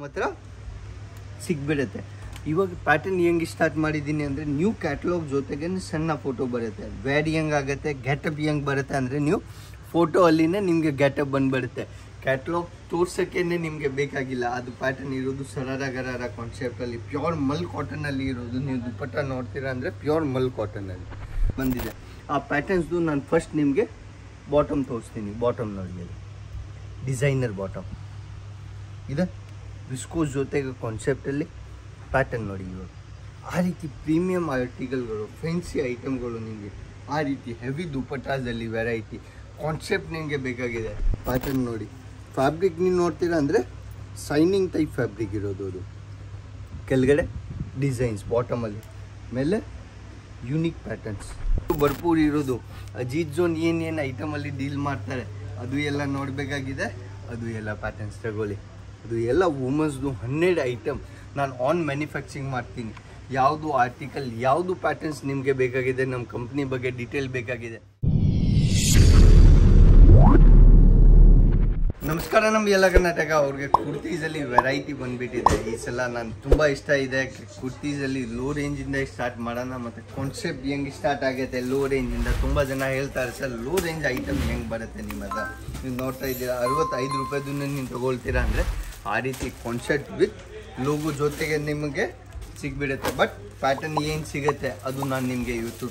ನಮ್ಮ ಹತ್ರ ಸಿಗ್ಬಿಡುತ್ತೆ. ಇವಾಗ ಪ್ಯಾಟರ್ನ್ ಹೆಂಗೆ ಸ್ಟಾರ್ಟ್ ಮಾಡಿದ್ದೀನಿ ಅಂದರೆ ನ್ಯೂ ಕ್ಯಾಟ್ಲಾಗ್ ಜೊತೆಗೆ ಸಣ್ಣ ಫೋಟೋ ಬರುತ್ತೆ. ವ್ಯಾಡಿ ಹೆಂಗೆ ಆಗುತ್ತೆ, ಗೆಟಪ್ ಹೆಂಗೆ ಬರುತ್ತೆ ಅಂದರೆ ನೀವು ಫೋಟೋ ಅಲ್ಲಿನೇ ನಿಮಗೆ ಗೆಟಪ್ ಬಂದುಬಿಡುತ್ತೆ. ಕ್ಯಾಟ್ಲಾಗ್ ತೋರ್ಸೋಕ್ಕೇ ನಿಮಗೆ ಬೇಕಾಗಿಲ್ಲ. ಅದು ಪ್ಯಾಟರ್ನ್ ಇರೋದು ಸರಾರ ಗರಾರ ಕಾನ್ಸೆಪ್ಟಲ್ಲಿ ಪ್ಯೂರ್ ಮಲ್ ಕಾಟನಲ್ಲಿ ಇರೋದು. ನೀವು ದುಪ್ಪಟ್ಟ ನೋಡ್ತೀರಾ ಅಂದರೆ ಪ್ಯೂರ್ ಮಲ್ ಕಾಟನಲ್ಲಿ ಬಂದಿದೆ. ಆ ಪ್ಯಾಟರ್ನ್ಸ್ದು ನಾನು ಫಸ್ಟ್ ನಿಮಗೆ ಬಾಟಮ್ ತೋರಿಸ್ತೀನಿ. ಬಾಟಮ್ ನೋಡಿ, ಅಲ್ಲಿ ಡಿಸೈನರ್ ಬಾಟಮ್ ಇದೆ, ವಿಸ್ಕೋಸ್ ಜೊತೆಗೆ ಕಾನ್ಸೆಪ್ಟಲ್ಲಿ ಪ್ಯಾಟರ್ನ್ ನೋಡಿ. ಇವಾಗ ಆ ರೀತಿ ಪ್ರೀಮಿಯಂ ಆರ್ಟಿಕಲ್ಗಳು, ಫ್ಯಾನ್ಸಿ ಐಟಮ್ಗಳು ನಿಮಗೆ ಆ ರೀತಿ ಹೆವಿ ದುಪ್ಪಟ್ಟಾದಲ್ಲಿ ವೆರೈಟಿ ಕಾನ್ಸೆಪ್ಟ್ ನಿಮಗೆ ಬೇಕಾಗಿದೆ. ಪ್ಯಾಟರ್ನ್ ನೋಡಿ, ಫ್ಯಾಬ್ರಿಕ್ ನೀವು ನೋಡ್ತೀರಾ ಅಂದರೆ ಸೈನಿಂಗ್ ಟೈಪ್ ಫ್ಯಾಬ್ರಿಕ್ ಇರೋದು. ಅದು ಕೆಳಗಡೆ ಡಿಸೈನ್ಸ್, ಬಾಟಮಲ್ಲಿ ಮೇಲೆ ಯೂನಿಕ್ ಪ್ಯಾಟರ್ನ್ಸ್ ಭರ್ಪೂರ್ ಇರೋದು. ಅಜಿತ್ ಝೋನ್ ಏನೇನು ಐಟಮಲ್ಲಿ ಡೀಲ್ ಮಾಡ್ತಾರೆ ಅದು ಎಲ್ಲ ನೋಡಬೇಕಾಗಿದೆ. ಅದು ಎಲ್ಲ ಪ್ಯಾಟರ್ನ್ಸ್ ತಗೊಳ್ಳಿ. ಅದು ಎಲ್ಲ ವುಮೆನ್ಸ್ದು 12 ಐಟಮ್ ನಾನು ಆನ್ ಮ್ಯಾನುಫ್ಯಾಕ್ಚರಿಂಗ್ ಮಾಡ್ತೀನಿ. ಯಾವುದು ಆರ್ಟಿಕಲ್, ಯಾವುದು ಪ್ಯಾಟರ್ನ್ಸ್ ನಿಮಗೆ ಬೇಕಾಗಿದೆ, ನಮ್ಮ ಕಂಪ್ನಿ ಬಗ್ಗೆ ಡೀಟೇಲ್ ಬೇಕಾಗಿದೆ. ನಮಸ್ಕಾರ. ನಮ್ಮ ಎಲ್ಲ ಕರ್ನಾಟಕ ಅವ್ರಿಗೆ ಕುರ್ತೀಸಲ್ಲಿ ವೆರೈಟಿ ಬಂದುಬಿಟ್ಟಿದೆ ಈ ಸಲ. ನಾನು ತುಂಬ ಇಷ್ಟ ಇದೆ ಕುರ್ತೀಸಲ್ಲಿ. ಲೋ ರೇಂಜಿಂದ ಸ್ಟಾರ್ಟ್ ಮಾಡೋಣ, ಮತ್ತು ಕಾನ್ಸೆಪ್ಟ್ ಹೆಂಗೆ ಸ್ಟಾರ್ಟ್ ಆಗುತ್ತೆ ಲೋ ರೇಂಜಿಂದ. ತುಂಬ ಜನ ಹೇಳ್ತಾರೆ ಸರ್ ಲೋ ರೇಂಜ್ ಐಟಮ್ ಹೆಂಗೆ ಬರುತ್ತೆ ನಿಮ್ಮ ಹತ್ರ. ನೀವು ನೋಡ್ತಾ ಇದ್ದೀರಾ 65 ರೂಪಾಯಿದನ್ನು ನೀವು ತೊಗೊಳ್ತೀರಾ ಅಂದರೆ ಆ ರೀತಿ ಕಾನ್ಸೆಪ್ಟ್ ವಿತ್ ಲೋಗೋ ಜೊತೆಗೆ ನಿಮಗೆ ಸಿಗ್ಬಿಡುತ್ತೆ. ಬಟ್ ಪ್ಯಾಟರ್ನ್ ಏನು ಸಿಗುತ್ತೆ ಅದು ನಾನು ನಿಮಗೆ ಇವತ್ತು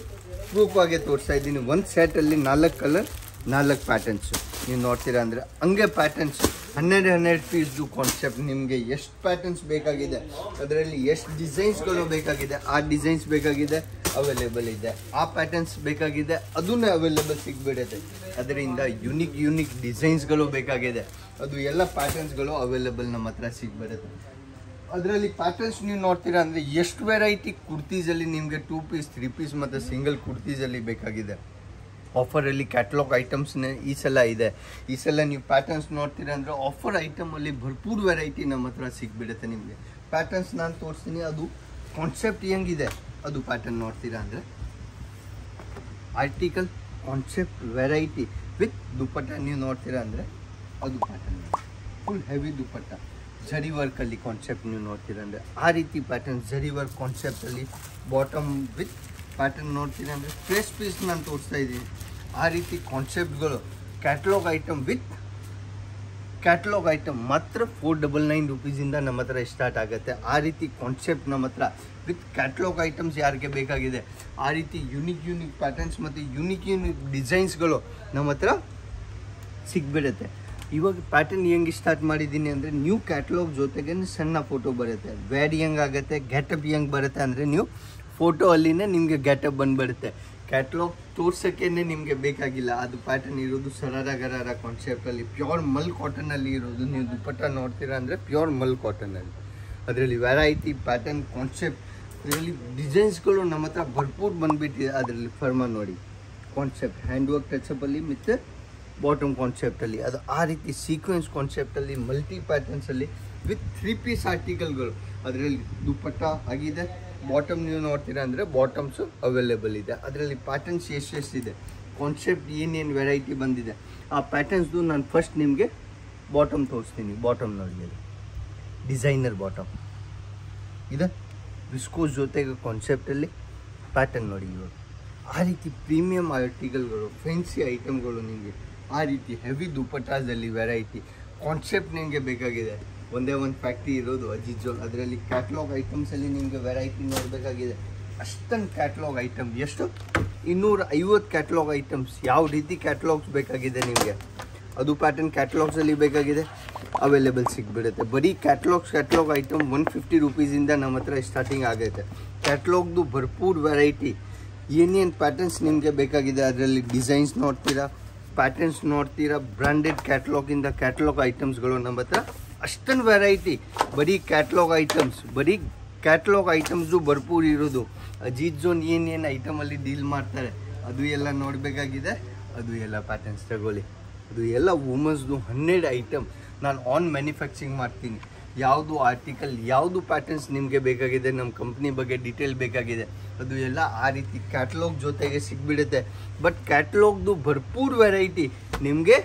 ಪ್ರೂಫ್ ಆಗಿ ತೋರಿಸ್ತಾ ಇದ್ದೀನಿ. ಒಂದು ಸೆಟಲ್ಲಿ 4 ಕಲರ್ 4 ಪ್ಯಾಟರ್ನ್ಸು ನೀವು ನೋಡ್ತೀರಾ ಅಂದರೆ ಹಂಗೆ ಪ್ಯಾಟರ್ನ್ಸ್ 12 ಪೀಸ್ದು ಕಾನ್ಸೆಪ್ಟ್. ನಿಮಗೆ ಎಷ್ಟು ಪ್ಯಾಟರ್ನ್ಸ್ ಬೇಕಾಗಿದೆ, ಅದರಲ್ಲಿ ಎಷ್ಟು ಡಿಸೈನ್ಸ್ಗಳು ಬೇಕಾಗಿದೆ, ಆ ಡಿಸೈನ್ಸ್ ಬೇಕಾಗಿದೆ ಅವೈಲೇಬಲ್ ಇದೆ. ಆ ಪ್ಯಾಟರ್ನ್ಸ್ ಬೇಕಾಗಿದೆ ಅದನ್ನೇ ಅವೈಲೇಬಲ್ ಸಿಗ್ಬಿಡುತ್ತೆ. ಅದರಿಂದ ಯೂನಿಕ್ ಡಿಸೈನ್ಸ್ಗಳು ಬೇಕಾಗಿದೆ, ಅದು ಎಲ್ಲ ಪ್ಯಾಟರ್ನ್ಸ್ಗಳು ಅವೈಲೇಬಲ್ ನಮ್ಮ ಹತ್ರ ಸಿಗ್ಬಿಡುತ್ತೆ. ಅದರಲ್ಲಿ ಪ್ಯಾಟರ್ನ್ಸ್ ನೀವು ನೋಡ್ತೀರಾ ಅಂದರೆ ಎಷ್ಟು ವೆರೈಟಿ ಕುರ್ತೀಸಲ್ಲಿ ನಿಮಗೆ 2 ಪೀಸ್ 3 ಪೀಸ್ ಮತ್ತು ಸಿಂಗಲ್ ಕುರ್ತೀಸಲ್ಲಿ ಬೇಕಾಗಿದೆ. ಆಫರಲ್ಲಿ ಕ್ಯಾಟ್ಲಾಗ್ ಐಟಮ್ಸ್ನೇ ಈ ಸಲ ಇದೆ. ಈ ಸಲ ನೀವು ಪ್ಯಾಟರ್ನ್ಸ್ ನೋಡ್ತೀರಾ ಅಂದರೆ ಆಫರ್ ಐಟಮಲ್ಲಿ ಭರ್ಪೂರ್ ವೆರೈಟಿ ನಮ್ಮ ಹತ್ರ ಸಿಗ್ಬಿಡುತ್ತೆ ನಿಮಗೆ. ಪ್ಯಾಟರ್ನ್ಸ್ ನಾನು ತೋರಿಸ್ತೀನಿ, ಅದು ಕಾನ್ಸೆಪ್ಟ್ ಹೆಂಗಿದೆ ಅದು ಪ್ಯಾಟರ್ನ್ ನೋಡ್ತೀರಾ ಅಂದರೆ ಆರ್ಟಿಕಲ್ ಕಾನ್ಸೆಪ್ಟ್ ವೆರೈಟಿ ವಿತ್ ದುಪ್ಪಟ್ಟ ನೀವು ನೋಡ್ತೀರಾ ಅಂದರೆ ಅದು ಪ್ಯಾಟರ್ನ್ ಫುಲ್ ಹೆವಿ ದುಪ್ಪಟ್ಟ ಜರಿ ವರ್ಕಲ್ಲಿ ಕಾನ್ಸೆಪ್ಟ್ ನೀವು ನೋಡ್ತೀರಾ ಅಂದರೆ ಆ ರೀತಿ ಪ್ಯಾಟರ್ನ್ ಜರಿ ವರ್ಕ್ ಕಾನ್ಸೆಪ್ಟಲ್ಲಿ ಬಾಟಮ್ ವಿತ್ ಪ್ಯಾಟರ್ನ್ ನೋಡ್ತೀರಾ ಅಂದರೆ ಫ್ರೆಶ್ ಪೀಸ್ ನಾನು ತೋರಿಸ್ತಾ ಇದ್ದೀನಿ. ಆ ರೀತಿ ಕಾನ್ಸೆಪ್ಟ್ಗಳು catalogue item with catalogue item ಮಾತ್ರ 499 ರೂಪೀಸಿಂದ ನಮ್ಮ ಹತ್ರ ಸ್ಟಾರ್ಟ್ ಆಗುತ್ತೆ. ಆ ರೀತಿ ಕಾನ್ಸೆಪ್ಟ್ ನಮ್ಮ ಹತ್ರ ವಿತ್ ಕ್ಯಾಟ್ಲಾಗ್ ಐಟಮ್ಸ್ ಯಾರಿಗೆ ಬೇಕಾಗಿದೆ ಆ ರೀತಿ ಯೂನಿಕ್ ಪ್ಯಾಟರ್ನ್ಸ್ ಮತ್ತು ಯೂನಿಕ್ ಡಿಸೈನ್ಸ್ಗಳು ನಮ್ಮ ಹತ್ರ ಸಿಗ್ಬಿಡುತ್ತೆ. ಇವಾಗ ಪ್ಯಾಟರ್ನ್ ಹೆಂಗೆ ಸ್ಟಾರ್ಟ್ ಮಾಡಿದ್ದೀನಿ ಅಂದರೆ ನ್ಯೂ ಕ್ಯಾಟ್ಲಾಗ್ ಜೊತೆಗೆ ಸಣ್ಣ ಫೋಟೋ ಬರುತ್ತೆ. ವ್ಯಾಡಿ ಹೆಂಗೆ ಆಗುತ್ತೆ, ಗೆಟಪ್ ಹೆಂಗೆ ಬರುತ್ತೆ ಅಂದರೆ ನೀವು ಫೋಟೋ ಅಲ್ಲಿನೇ ನಿಮಗೆ ಗೆಟಪ್ ಬಂದುಬಿಡುತ್ತೆ. ಕ್ಯಾಟ್ಲಾಗ್ ತೋರ್ಸೋಕ್ಕೇ ನಿಮಗೆ ಬೇಕಾಗಿಲ್ಲ. ಅದು ಪ್ಯಾಟರ್ನ್ ಇರೋದು ಸರಾರ ಗರಾರ ಕಾನ್ಸೆಪ್ಟಲ್ಲಿ ಪ್ಯೂರ್ ಮಲ್ ಕಾಟನಲ್ಲಿ ಇರೋದು. ನೀವು ದುಪ್ಪಟ್ಟ ನೋಡ್ತೀರಾ ಅಂದರೆ ಪ್ಯೂರ್ ಮಲ್ ಕಾಟನಲ್ಲಿ. ಅದರಲ್ಲಿ ವೆರೈಟಿ ಪ್ಯಾಟರ್ನ್ ಕಾನ್ಸೆಪ್ಟ್, ಅದರಲ್ಲಿ ಡಿಸೈನ್ಸ್ಗಳು ನಮ್ಮ ಹತ್ರ ಭರ್ಪೂರ್ ಬಂದುಬಿಟ್ಟಿದೆ. ಅದರಲ್ಲಿ ಫರ್ಮ ನೋಡಿ ಕಾನ್ಸೆಪ್ಟ್ ಹ್ಯಾಂಡ್ ವರ್ಕ್ ಟಚಪ್ಪಲ್ಲಿ ಮತ್ತು ಬಾಟಮ್ ಕಾನ್ಸೆಪ್ಟಲ್ಲಿ ಅದು ಆ ರೀತಿ ಸೀಕ್ವೆನ್ಸ್ ಕಾನ್ಸೆಪ್ಟಲ್ಲಿ ಮಲ್ಟಿ ಪ್ಯಾಟರ್ನ್ಸಲ್ಲಿ ವಿತ್ 3 ಪೀಸ್ ಆರ್ಟಿಕಲ್ಗಳು. ಅದರಲ್ಲಿ ದುಪ್ಪಟ್ಟ ಆಗಿದೆ. ಬಾಟಮ್ ನೀವು ನೋಡ್ತೀರಾ ಅಂದರೆ ಬಾಟಮ್ಸು ಅವೈಲೇಬಲ್ ಇದೆ. ಅದರಲ್ಲಿ ಪ್ಯಾಟರ್ನ್ಸ್ ಎಷ್ಟೆಷ್ಟಿದೆ, ಕಾನ್ಸೆಪ್ಟ್ ಏನೇನು ವೆರೈಟಿ ಬಂದಿದೆ ಆ ಪ್ಯಾಟರ್ನ್ಸ್ದು ನಾನು ಫಸ್ಟ್ ನಿಮಗೆ ಬಾಟಮ್ ತೋರಿಸ್ತೀನಿ. ಬಾಟಮ್ ನೋಡಿ, ಅಲ್ಲಿ ಡಿಸೈನರ್ ಬಾಟಮ್ ಇದೆ, ವಿಸ್ಕೋಸ್ ಜೊತೆಗೆ ಕಾನ್ಸೆಪ್ಟಲ್ಲಿ ಪ್ಯಾಟರ್ನ್ ನೋಡಿ. ಇವಾಗ ಆ ರೀತಿ ಪ್ರೀಮಿಯಂ ಆರ್ಟಿಕಲ್ಗಳು, ಫ್ಯಾನ್ಸಿ ಐಟಮ್ಗಳು ನಿಮಗೆ ಆ ರೀತಿ ಹೆವಿ ದುಪ್ಪಟ್ಟಾದಲ್ಲಿ ವೆರೈಟಿ ಕಾನ್ಸೆಪ್ಟ್ ನಿಮಗೆ ಬೇಕಾಗಿದೆ. ಒಂದೇ ಒಂದು ಫ್ಯಾಕ್ಟ್ರಿ ಇರೋದು ಅಜಿತ್ ಝೋನ್. ಅದರಲ್ಲಿ ಕ್ಯಾಟ್ಲಾಗ್ ಐಟಮ್ಸಲ್ಲಿ ನಿಮಗೆ ವೆರೈಟಿ ನೋಡಬೇಕಾಗಿದೆ. ಅಷ್ಟೊಂದು ಕ್ಯಾಟ್ಲಾಗ್ ಐಟಮ್, ಎಷ್ಟು 250 ಕ್ಯಾಟ್ಲಾಗ್ ಐಟಮ್ಸ್. ಯಾವ ರೀತಿ ಕ್ಯಾಟ್ಲಾಗ್ಸ್ ಬೇಕಾಗಿದೆ ನಿಮಗೆ ಅದು ಪ್ಯಾಟರ್ನ್ ಕ್ಯಾಟ್ಲಾಗ್ಸಲ್ಲಿ ಬೇಕಾಗಿದೆ ಅವೈಲೇಬಲ್ ಸಿಗ್ಬಿಡುತ್ತೆ. ಬರೀ ಕ್ಯಾಟ್ಲಾಗ್ ಐಟಮ್ 150 ರೂಪೀಸಿಂದ ನಮ್ಮ ಹತ್ರ ಸ್ಟಾರ್ಟಿಂಗ್ ಆಗುತ್ತೆ. ಕ್ಯಾಟ್ಲಾಗ್ದು ಭರ್ಪೂರ್ ವೆರೈಟಿ ಏನೇನು ಪ್ಯಾಟರ್ನ್ಸ್ ನಿಮಗೆ ಬೇಕಾಗಿದೆ ಅದರಲ್ಲಿ ಡಿಸೈನ್ಸ್ ನೋಡ್ತೀರಾ, ಪ್ಯಾಟರ್ನ್ಸ್ ನೋಡ್ತೀರಾ. ಬ್ರ್ಯಾಂಡೆಡ್ ಕ್ಯಾಟ್ಲಾಗಿಂದ ಕ್ಯಾಟ್ಲಾಗ್ ಐಟಮ್ಸ್ಗಳು ನಮ್ಮ ಹತ್ರ ಅಷ್ಟೊಂದು ವೆರೈಟಿ. ಬರೀ ಕ್ಯಾಟ್ಲಾಗ್ ಐಟಮ್ಸು ಭರ್ಪೂರ್ ಇರೋದು. ಅಜಿತ್ ಝೋನ್ ಏನೇನು ಐಟಮಲ್ಲಿ ಡೀಲ್ ಮಾಡ್ತಾರೆ ಅದು ಎಲ್ಲ ನೋಡಬೇಕಾಗಿದೆ. ಅದು ಎಲ್ಲ ಪ್ಯಾಟರ್ನ್ಸ್ ತಗೊಳ್ಳಿ. ಅದು ಎಲ್ಲ ವುಮೆನ್ಸ್ದು 12 ಐಟಮ್ ನಾನು ಆನ್ ಮ್ಯಾನುಫ್ಯಾಕ್ಚರಿಂಗ್ ಮಾಡ್ತೀನಿ. ಯಾವುದು ಆರ್ಟಿಕಲ್, ಯಾವುದು ಪ್ಯಾಟರ್ನ್ಸ್ ನಿಮಗೆ ಬೇಕಾಗಿದೆ, ನಮ್ಮ ಕಂಪ್ನಿ ಬಗ್ಗೆ ಡೀಟೇಲ್ ಬೇಕಾಗಿದೆ ಅದು ಎಲ್ಲ ಆ ರೀತಿ ಕ್ಯಾಟ್ಲಾಗ್ ಜೊತೆಗೆ ಸಿಗ್ಬಿಡುತ್ತೆ. ಬಟ್ ಕ್ಯಾಟ್ಲಾಗ್ದು ಭರ್ಪೂರ್ ವೆರೈಟಿ ನಿಮಗೆ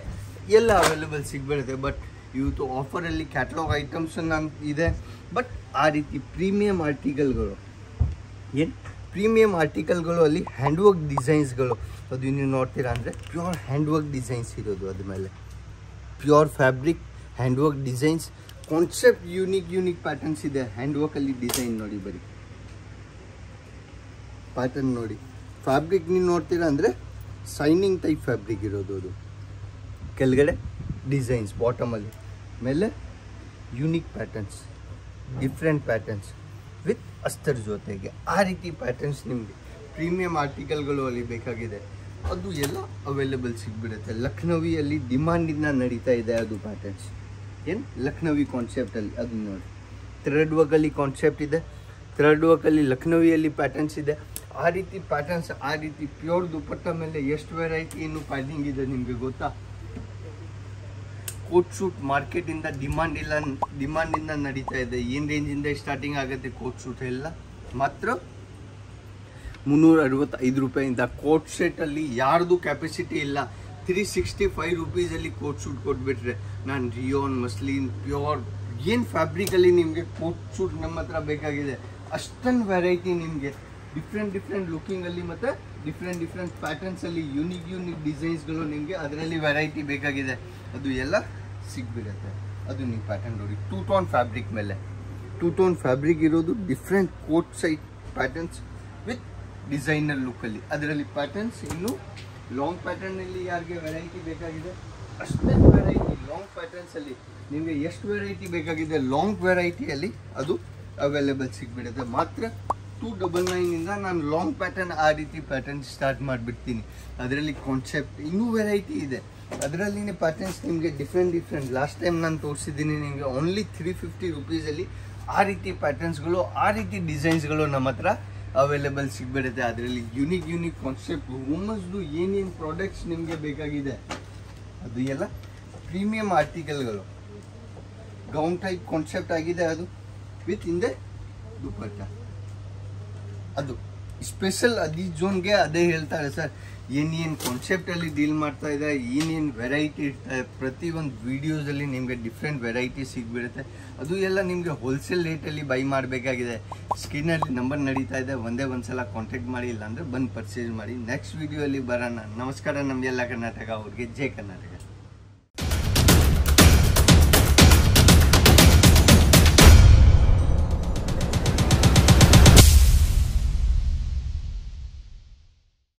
ಎಲ್ಲ ಅವೈಲೇಬಲ್ ಸಿಗ್ಬಿಡುತ್ತೆ. ಬಟ್ ಇವತ್ತು ಆಫರಲ್ಲಿ ಕ್ಯಾಟಲಾಗ್ ಐಟಮ್ಸ್ ಇದೆ. ಬಟ್ ಆ ರೀತಿ ಪ್ರೀಮಿಯಂ ಆರ್ಟಿಕಲ್ಗಳು ಏನು ಪ್ರೀಮಿಯಂ ಆರ್ಟಿಕಲ್ಗಳು ಅಲ್ಲಿ ಹ್ಯಾಂಡ್ವರ್ಕ್ ಡಿಸೈನ್ಸ್ಗಳು ಅದು ನೀವು ನೋಡ್ತೀರಾ ಅಂದರೆ ಪ್ಯೂರ್ ಹ್ಯಾಂಡ್ವರ್ಕ್ ಡಿಸೈನ್ಸ್ ಇರೋದು. ಅದ್ಮೇಲೆ pure fabric handwork designs concept unique patterns ಇದೆ. ಹ್ಯಾಂಡ್ವರ್ಕಲ್ಲಿ ಡಿಸೈನ್ ನೋಡಿ, ಬರೀ ಪ್ಯಾಟರ್ನ್ ನೋಡಿ. ಫ್ಯಾಬ್ರಿಕ್ ನೀವು ನೋಡ್ತೀರಾ ಅಂದರೆ ಸೈನಿಂಗ್ ಟೈಪ್ ಫ್ಯಾಬ್ರಿಕ್ ಇರೋದು. ಅದು ಕೆಳಗಡೆ ಡಿಸೈನ್ಸ್ ಬಾಟಮಲ್ಲಿ, ಮೇಲೆ unique patterns, different patterns with ಅಸ್ತರ್ ಜೊತೆಗೆ. ಆ ರೀತಿ ಪ್ಯಾಟರ್ನ್ಸ್ ನಿಮಗೆ ಪ್ರೀಮಿಯಂ ಆರ್ಟಿಕಲ್ಗಳು ಅಲ್ಲಿ ಬೇಕಾಗಿದೆ ಅದು ಎಲ್ಲ ಅವೈಲೇಬಲ್ ಸಿಗ್ಬಿಡುತ್ತೆ. ಲಕ್ನವಿಯಲ್ಲಿ ಡಿಮಾಂಡಿಂದ ನಡೀತಾ ಇದೆ ಅದು ಪ್ಯಾಟರ್ನ್ಸ್. ಏನು ಲಕ್ನವಿ ಕಾನ್ಸೆಪ್ಟಲ್ಲಿ ಅದು ನೋಡಿ, ಥ್ರೆಡ್ ವರ್ಕಲ್ಲಿ ಕಾನ್ಸೆಪ್ಟ್ ಇದೆ, ಥ್ರೆಡ್ ವರ್ಕಲ್ಲಿ ಲಕ್ನವಿಯಲ್ಲಿ ಪ್ಯಾಟರ್ನ್ಸ್ ಇದೆ. ಆ ರೀತಿ ಪ್ಯಾಟರ್ನ್ಸ್, ಆ ರೀತಿ ಪ್ಯೂರ್ ದುಪಟ್ಟ ಮೇಲೆ ಎಷ್ಟು ವೆರೈಟಿ ಇನ್ನು ಪ್ಯಾಟಿಂಗ್ ಇದೆ ನಿಮಗೆ ಗೊತ್ತಾ? ಕೋಟ್ ಶೂಟ್ ಮಾರ್ಕೆಟಿಂದ ಡಿಮಾಂಡಿಂದ ನಡೀತಾ ಇದೆ. ಏನು ರೇಂಜಿಂದ ಸ್ಟಾರ್ಟಿಂಗ್ ಆಗುತ್ತೆ ಕೋಟ್ ಶೂಟ್ ಎಲ್ಲ? ಮಾತ್ರ 365 ರೂಪಾಯಿಂದ. ಕೋಟ್ ಸೆಟ್ಟಲ್ಲಿ ಯಾರ್ದು ಕೆಪಾಸಿಟಿ ಇಲ್ಲ. 365 ರುಪೀಸಲ್ಲಿ ಕೋಟ್ ಶೂಟ್ ಕೊಟ್ಬಿಟ್ರೆ ನಾನು ರಿಯೋನ್, ಮಸ್ಲಿನ್, ಪ್ಯೂರ್ ಏನು ಫ್ಯಾಬ್ರಿಕಲ್ಲಿ ನಿಮಗೆ ಕೋಟ್ ಶೂಟ್ ನಮ್ಮ ಹತ್ರ ಬೇಕಾಗಿದೆ. ಅಷ್ಟೊಂದು ವೆರೈಟಿ ನಿಮಗೆ ಡಿಫ್ರೆಂಟ್ ಲುಕ್ಕಿಂಗಲ್ಲಿ ಮತ್ತು ಡಿಫ್ರೆಂಟ್ ಪ್ಯಾಟರ್ನ್ಸಲ್ಲಿ ಯೂನಿಕ್ ಡಿಸೈನ್ಸ್ಗಳು ನಿಮಗೆ ಅದರಲ್ಲಿ ವೆರೈಟಿ ಬೇಕಾಗಿದೆ ಅದು ಎಲ್ಲ ಸಿಗ್ಬಿಡುತ್ತೆ. ಅದು ನೀವು ಪ್ಯಾಟರ್ನ್ ನೋಡಿ, 2 ಟೋನ್ ಫ್ಯಾಬ್ರಿಕ್ ಮೇಲೆ 2 ಟೋನ್ ಫ್ಯಾಬ್ರಿಕ್ ಇರೋದು, different coat side patterns with designer ಲುಕ್ಕಲ್ಲಿ. ಅದರಲ್ಲಿ ಪ್ಯಾಟರ್ನ್ಸ್ ಇನ್ನು ಲಾಂಗ್ ಪ್ಯಾಟರ್ನಲ್ಲಿ ಯಾರಿಗೆ ವೆರೈಟಿ ಬೇಕಾಗಿದೆ ಅಷ್ಟೊಂದು ವೆರೈಟಿ. ಲಾಂಗ್ ಪ್ಯಾಟರ್ನ್ಸಲ್ಲಿ ನಿಮಗೆ ಎಷ್ಟು ವೆರೈಟಿ ಬೇಕಾಗಿದೆ ಲಾಂಗ್ ವೆರೈಟಿಯಲ್ಲಿ ಅದು ಅವೈಲೇಬಲ್ ಸಿಗ್ಬಿಡುತ್ತೆ. ಮಾತ್ರ 299ಇಂದ ನಾನು ಲಾಂಗ್ ಪ್ಯಾಟರ್ನ್ ಆ ರೀತಿ ಪ್ಯಾಟರ್ನ್ ಸ್ಟಾರ್ಟ್ ಮಾಡಿಬಿಡ್ತೀನಿ. ಅದರಲ್ಲಿ ಕಾನ್ಸೆಪ್ಟ್ ಇನ್ನೂ ವೆರೈಟಿ ಇದೆ. ಅದರಲ್ಲಿನೇ ಪ್ಯಾಟರ್ನ್ಸ್ ನಿಮಗೆ ಡಿಫ್ರೆಂಟ್ ಲಾಸ್ಟ್ ಟೈಮ್ ನಾನು ತೋರಿಸಿದ್ದೀನಿ ನಿಮಗೆ ಓನ್ಲಿ 350 ರುಪೀಸಲ್ಲಿ ಆ ರೀತಿ ಪ್ಯಾಟರ್ನ್ಸ್ಗಳು, ಆ ರೀತಿ ಡಿಸೈನ್ಸ್ಗಳು ನಮ್ಮ ಹತ್ರ ಅವೈಲೇಬಲ್ ಸಿಗ್ಬಿಡುತ್ತೆ. ಅದರಲ್ಲಿ ಯೂನಿಕ್ ಕಾನ್ಸೆಪ್ಟ್ ವುಮೆನ್ಸ್ದು ಏನೇನು ಪ್ರಾಡಕ್ಟ್ಸ್ ನಿಮಗೆ ಬೇಕಾಗಿದೆ ಅದು ಎಲ್ಲ ಪ್ರೀಮಿಯಂ ಆರ್ಟಿಕಲ್ಗಳು. ಗೌನ್ ಟೈಪ್ ಕಾನ್ಸೆಪ್ಟ್ ಆಗಿದೆ ಅದು ವಿತ್ ಹಿಂದೆ ದುಪಟ್ಟ. ಅದು ಸ್ಪೆಷಲ್ ಅದಿ ಜೋನ್ಗೆ ಅದೇ ಹೇಳ್ತಾರೆ ಸರ್, ಏನೇನು ಕಾನ್ಸೆಪ್ಟಲ್ಲಿ ಡೀಲ್ ಮಾಡ್ತಾ ಇದ್ದಾರೆ, ಏನೇನು ವೆರೈಟಿ ಇರ್ತಾರೆ, ಪ್ರತಿಯೊಂದು ವೀಡಿಯೋಸಲ್ಲಿ ನಿಮಗೆ ಡಿಫ್ರೆಂಟ್ ವೆರೈಟಿ ಸಿಗ್ಬಿಡುತ್ತೆ. ಅದು ಎಲ್ಲ ನಿಮಗೆ ಹೋಲ್ಸೇಲ್ ರೇಟಲ್ಲಿ ಬೈ ಮಾಡಬೇಕಾಗಿದೆ. ಸ್ಕ್ರೀನಲ್ಲಿ ನಂಬರ್ ನಡೀತಾ ಇದೆ, ಒಂದ್ಸಲ ಕಾಂಟ್ಯಾಕ್ಟ್ ಮಾಡಿ, ಇಲ್ಲಾಂದರೆ ಬಂದು ಪರ್ಚೇಸ್ ಮಾಡಿ. ನೆಕ್ಸ್ಟ್ ವೀಡಿಯೋಲ್ಲಿ ಬರೋಣ. ನಮಸ್ಕಾರ. ನಮಗೆಲ್ಲ ಕರ್ನಾಟಕ ಅವ್ರಿಗೆ ಜೈ ಕರ್ನಾಟಕ.